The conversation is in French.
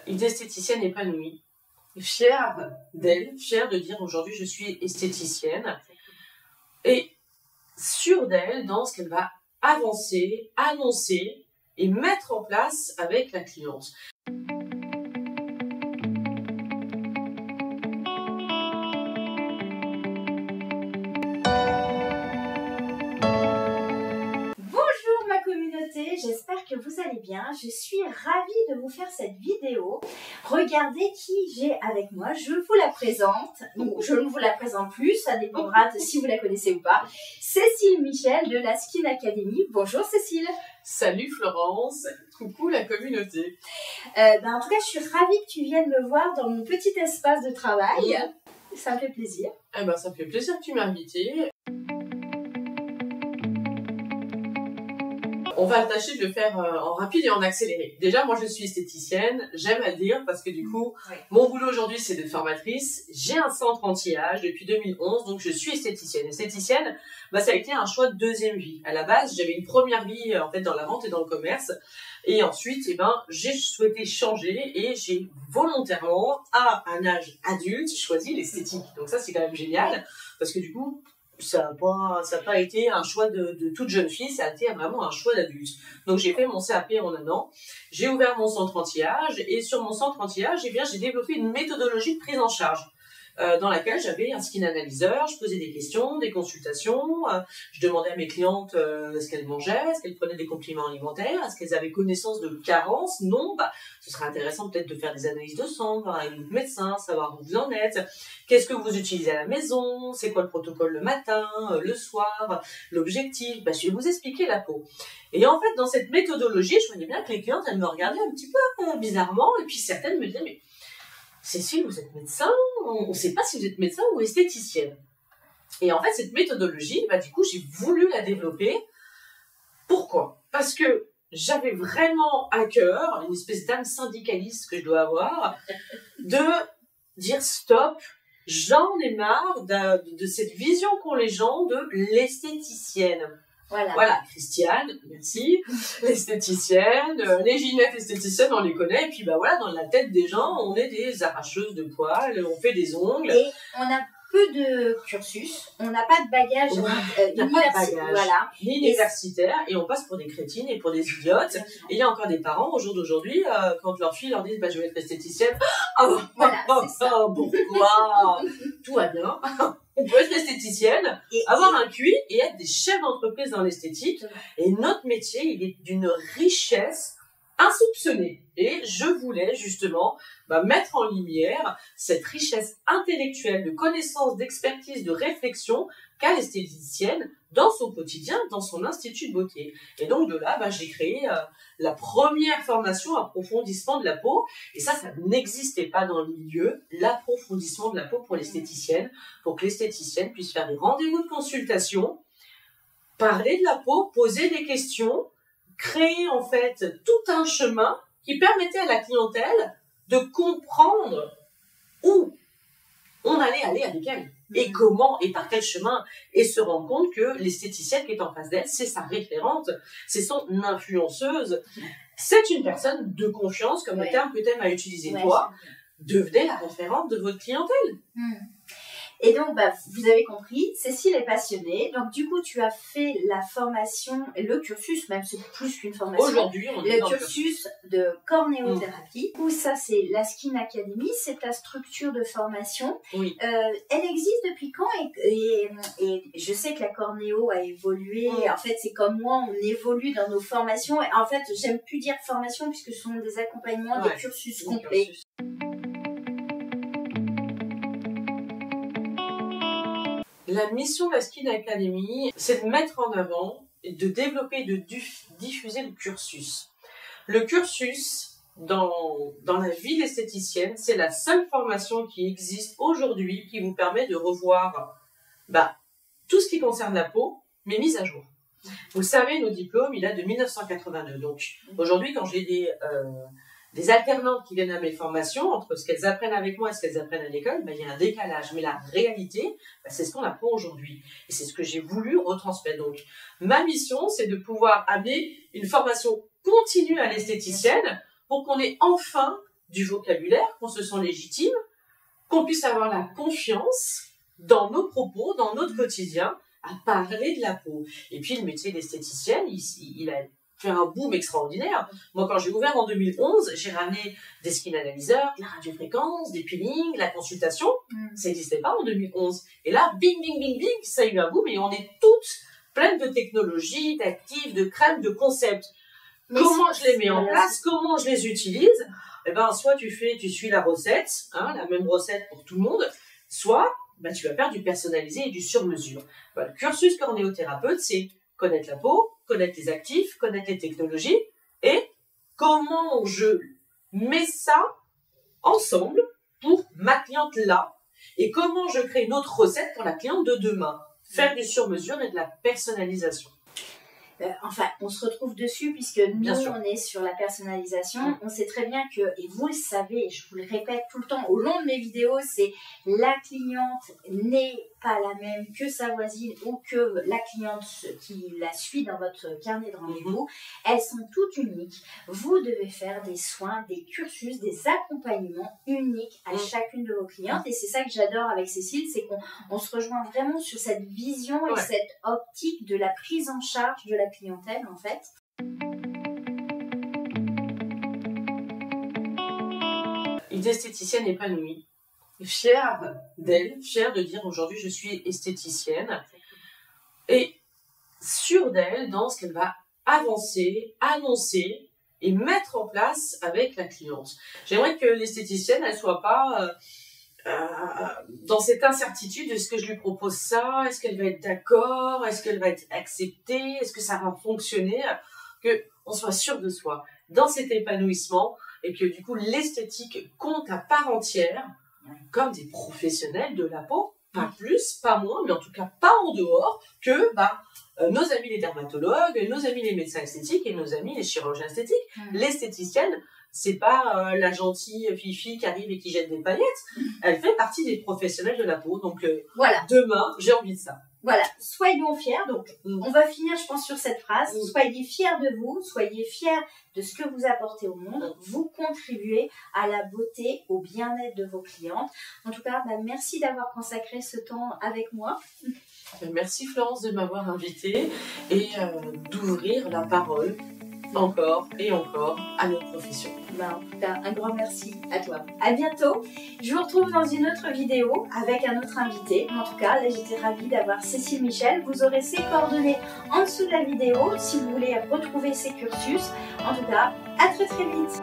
Une esthéticienne épanouie, fière d'elle, fière de dire aujourd'hui je suis esthéticienne et sûre d'elle dans ce qu'elle va avancer, annoncer et mettre en place avec la cliente. J'espère que vous allez bien. Je suis ravie de vous faire cette vidéo. Regardez qui j'ai avec moi. Je vous la présente. Donc, je ne vous la présente plus. Ça dépendra de si vous la connaissez ou pas. Cécile Michel de la Skin Academy. Bonjour Cécile. Salut Florence. Coucou la communauté. En tout cas, je suis ravie que tu viennes me voir dans mon petit espace de travail. Ça me fait plaisir. Ça me fait plaisir que tu m'aies invitée. On va tâcher de le faire en rapide et en accéléré. Déjà, moi, je suis esthéticienne. J'aime à le dire parce que du coup, mon boulot aujourd'hui, c'est d'être formatrice. J'ai un centre anti-âge depuis 2011, donc je suis esthéticienne. Esthéticienne, ça a été un choix de deuxième vie. À la base, j'avais une première vie en fait dans la vente et dans le commerce. Et ensuite, j'ai souhaité changer et j'ai volontairement, à un âge adulte, choisi l'esthétique. Donc ça, c'est quand même génial parce que du coup, ça n'a pas été un choix de toute jeune fille, ça a été vraiment un choix d'adulte. Donc j'ai fait mon CAP en un an, j'ai ouvert mon centre anti-âge et sur mon centre anti-âge, j'ai développé une méthodologie de prise en charge dans laquelle j'avais un skin analyseur, je posais des questions, des consultations, je demandais à mes clientes ce qu'elles mangeaient, est-ce qu'elles prenaient des compléments alimentaires, est-ce qu'elles avaient connaissance de carences, non, ce serait intéressant peut-être de faire des analyses de sang, voir avec votre médecin, savoir où vous en êtes, qu'est-ce que vous utilisez à la maison, c'est quoi le protocole le matin, le soir, l'objectif, je vais vous expliquer la peau. Et en fait, dans cette méthodologie, je voyais bien que les clientes, elles me regardaient un petit peu bizarrement, et puis certaines me disaient, mais Cécile, vous êtes médecin, on ne sait pas si vous êtes médecin ou esthéticienne. Et en fait, cette méthodologie, du coup, j'ai voulu la développer. Pourquoi? Parce que j'avais vraiment à cœur, une espèce d'âme syndicaliste que je dois avoir, de dire stop, j'en ai marre de cette vision qu'ont les gens de l'esthéticienne. Voilà, Christiane, merci, l'esthéticienne, les Ginette esthéticiennes, on les connaît, et puis dans la tête des gens, on est des arracheuses de poils, on fait des ongles. Et on a peu de cursus, on n'a pas de bagage universitaire, et on passe pour des crétines et pour des idiotes. Et il y a encore des parents, au jour d'aujourd'hui, quand leur fille leur dit je vais être esthéticienne, pourquoi? Tout va bien. On peut être esthéticienne, avoir un QI et être des chefs d'entreprise dans l'esthétique. Et notre métier, il est d'une richesse insoupçonnée. Et je voulais justement mettre en lumière cette richesse intellectuelle de connaissances, d'expertise, de réflexion qu'a l'esthéticienne dans son quotidien, dans son institut de beauté. Et donc de là, j'ai créé la première formation approfondissement de la peau. Et ça n'existait pas dans le milieu, l'approfondissement de la peau pour l'esthéticienne, pour que l'esthéticienne puisse faire des rendez-vous de consultation, parler de la peau, poser des questions, créer en fait tout un chemin qui permettait à la clientèle de comprendre où on allait aller avec elle, et comment, et par quel chemin, et se rendre compte que l'esthéticienne qui est en face d'elle, c'est sa référente, c'est son influenceuse, c'est une personne de confiance, comme le terme que tu aimes à utiliser toi, devenez la référente de votre clientèle. Et donc, vous avez compris, Cécile est passionnée. Donc, du coup, tu as fait la formation, le cursus, même c'est plus qu'une formation. Aujourd'hui, on est le cursus de cornéothérapie. Du coup, ça, c'est la Skin Academy. C'est ta structure de formation. Oui. Elle existe depuis quand? Et je sais que la cornéo a évolué. En fait, c'est comme moi, on évolue dans nos formations. Et en fait, j'aime plus dire formation puisque ce sont des accompagnements, des cursus complets. La mission de la Skin Academy, c'est de mettre en avant, de développer et de diffuser le cursus. Le cursus, dans la vie d'esthéticienne, c'est la seule formation qui existe aujourd'hui qui vous permet de revoir tout ce qui concerne la peau, mais mise à jour. Vous savez, nos diplômes, il date de 1982. Donc, aujourd'hui, quand j'ai des alternantes qui viennent à mes formations, entre ce qu'elles apprennent avec moi et ce qu'elles apprennent à l'école, il y a un décalage. Mais la réalité, c'est ce qu'on apprend aujourd'hui. Et c'est ce que j'ai voulu retransmettre. Donc, ma mission, c'est de pouvoir amener une formation continue à l'esthéticienne pour qu'on ait enfin du vocabulaire, qu'on se sent légitime, qu'on puisse avoir la confiance dans nos propos, dans notre quotidien, à parler de la peau. Et puis le métier d'esthéticienne, il a fait un boom extraordinaire. Moi, quand j'ai ouvert en 2011, j'ai ramené des skin analyseurs, de la radiofréquence, des peelings, la consultation. Ça n'existait pas en 2011. Et là, bing, bing, bing, bing, ça a eu un boom et on est toutes pleines de technologies, d'actifs, de crèmes, de concepts. Comment je les mets en place, comment je les utilise? Eh ben, soit tu suis la recette, hein, la même recette pour tout le monde, soit tu vas faire du personnalisé et du sur-mesure. Le cursus cornéothérapeute, c'est connaître la peau, connaître les actifs, connaître les technologies et comment je mets ça ensemble pour ma cliente là et comment je crée une autre recette pour la cliente de demain. Faire du sur-mesure et de la personnalisation. Enfin, on se retrouve dessus puisque nous, on est sur la personnalisation. On sait très bien que, et vous le savez, je vous le répète tout le temps au long de mes vidéos, c'est la cliente n'est pas la même que sa voisine ou que la cliente qui la suit dans votre carnet de rendez-vous. Elles sont toutes uniques. Vous devez faire des soins, des cursus, des accompagnements uniques à chacune de vos clientes. Et c'est ça que j'adore avec Cécile, c'est qu'on se rejoint vraiment sur cette vision et cette optique de la prise en charge de la clientèle, en fait. Une esthéticienne épanouie, fière d'elle, fière de dire aujourd'hui je suis esthéticienne et sûre d'elle dans ce qu'elle va avancer, annoncer et mettre en place avec la cliente. J'aimerais que l'esthéticienne, elle soit pas dans cette incertitude, est-ce que je lui propose ça, est-ce qu'elle va être d'accord, est-ce qu'elle va être acceptée, est-ce que ça va fonctionner, que on soit sûr de soi dans cet épanouissement et que du coup l'esthétique compte à part entière comme des professionnels de la peau, pas plus, pas moins, mais en tout cas pas en dehors que nos amis les dermatologues, nos amis les médecins esthétiques et nos amis les chirurgiens esthétiques. L'esthéticienne, c'est pas la gentille fifi qui arrive et qui jette des paillettes. Elle fait partie des professionnels de la peau. Donc demain, j'ai envie de ça. Voilà, soyons fiers. Donc, on va finir, je pense, sur cette phrase. Soyez fiers de vous, soyez fiers de ce que vous apportez au monde. Vous contribuez à la beauté, au bien-être de vos clientes. En tout cas, merci d'avoir consacré ce temps avec moi. Merci Florence de m'avoir invitée et d'ouvrir la parole encore et encore à notre profession. En tout cas, un grand merci à toi. À bientôt. Je vous retrouve dans une autre vidéo avec un autre invité. En tout cas, là, j'étais ravie d'avoir Cécile Michel. Vous aurez ses coordonnées en dessous de la vidéo si vous voulez retrouver ses cursus. En tout cas, à très très vite.